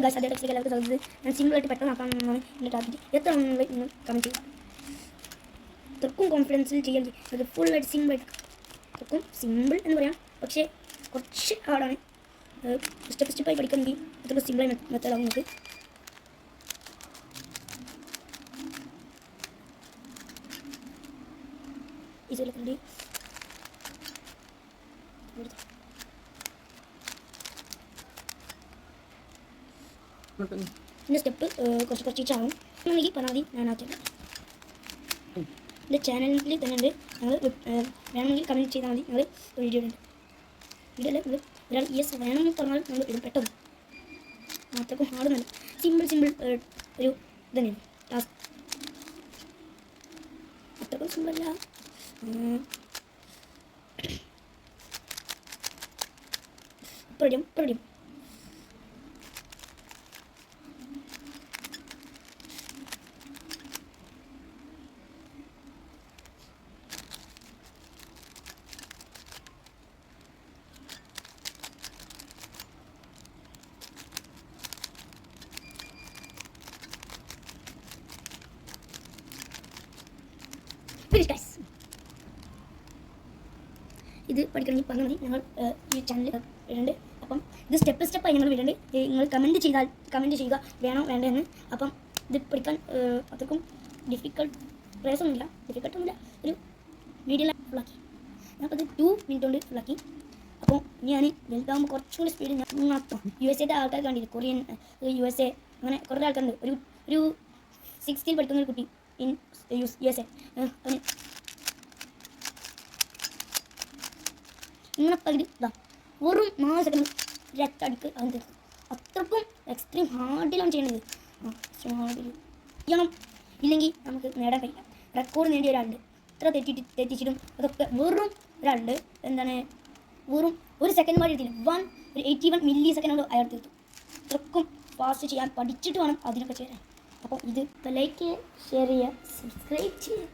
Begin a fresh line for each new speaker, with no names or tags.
Guys അതേ ടെക്സ്റ്റിലേക്ക് എല്ലാവർക്കും സ്വാഗതം. ഞാൻ സിമ്പിളായിട്ട് പെട്ടെന്ന് ആക്കാമെന്നാണ് എൻ്റെ ടാർഗറ്റ്. എത്ര നിങ്ങൾ ഇന്ന് കമൻറ്റ് ചെയ്യുക. ഇത്രക്കും കോൺഫിഡൻസിൽ ചെയ്യാൻ അത് ഫുള്ളായിട്ട് സിമ്പിളായിട്ട് ഇത്രക്കും സിമ്പിൾ എന്ന് പറയാം, പക്ഷേ കുറച്ച് ഹാർഡാണ്. സ്റ്റെപ്പ് സ്റ്റെപ്പായി പഠിക്കണമെങ്കിൽ അത്രക്കും സിമ്പിളായി മെത്തേഡാകും നമുക്ക്. ഈസിയായിട്ട് പിന്നെ സ്റ്റെപ്പ് കുറച്ചാകും. ഈ പരാതി ഞാനാക്കിയത് എൻ്റെ ചാനലിൽ തന്നെ ഉണ്ട്. ഞങ്ങൾ വേണമെങ്കിൽ കമൻറ്റ് ചെയ്താൽ മതി. ഞങ്ങൾ വീഡിയോ ഉണ്ട്. വീഡിയോയിൽ നിങ്ങൾ ഒരാൾ യെസ് വേണമെന്ന് പറഞ്ഞാൽ നമ്മൾ ഇടും പെട്ടെന്ന്. അത്രക്കും ഹാർഡൊന്നുമല്ല, സിമ്പിൾ ഒരു ഇതന്നെയാണ് ടാസ്ക്. അത്രക്കും സിമ്പിളല്ല. ഇപ്പം ഇത് പഠിക്കണമെങ്കിൽ പറഞ്ഞാൽ മതി. ഞങ്ങൾ ഈ ചാനൽ ഇടുന്നുണ്ട്. അപ്പം ഇത് സ്റ്റെപ്പായി ഞങ്ങൾ വിടുന്നുണ്ട്. നിങ്ങൾ കമൻറ്റ് ചെയ്യുക വേണോ വേണ്ടതെന്ന്. അപ്പം ഇത് പഠിക്കാൻ അത്രക്കും ഡിഫിക്കൽട്ടൊന്നുമില്ല. ഒരു മീഡിയം ഫുള്ളാക്കി. ഞാനപ്പോൾ ഇത് 2 മിനിറ്റ് കൊണ്ട് ഫുള്ളാക്കി. അപ്പോൾ ഞാൻ വലുതാകുമ്പോൾ കുറച്ചും കൂടി സ്പീഡ് ഞാൻ മാത്രം USA ആൾക്കാർ കണ്ടില്ല. കൊറിയൻ, USA അങ്ങനെ കുറേ ആൾക്കാരുണ്ട്. ഒരു 16 പഠിക്കുന്ന ഒരു കുട്ടി ഇൻ USA. അവന് ഇങ്ങനെ പകുതി വെറും 4 സെക്കൻഡ് രട്ടടിക്ക് അവൻ തീർക്കും. അത്രക്കും എക്സ്ട്രീം ഹാർഡിലാണ് ചെയ്യണത്. എക്സ്ട്രീം ഹാർഡിൽ ചെയ്യണം, ഇല്ലെങ്കിൽ നമുക്ക് നേടാൻ കഴിയില്ല. റെക്കോർഡ് നേടിയ ഒരാളുണ്ട്. ഇത്ര തെറ്റിച്ചിട്ടും അതൊക്കെ വെറും ഒരാളുണ്ട്. എന്താണ്, വെറും 1 സെക്കൻഡ് മാറി എടുത്തില്ല. 81 മില്ലി സെക്കൻഡ് അയാൾ തീർത്തു. അത്രക്കും ഫാസ്റ്റ് ചെയ്യാൻ പഠിച്ചിട്ട് വേണം അതിനൊക്കെ ചെയ്യാൻ. അപ്പോൾ ഇത് ലൈക്ക് ചെയ്യുക, ഷെയർ ചെയ്യുക, സബ്സ്ക്രൈബ് ചെയ്യുക.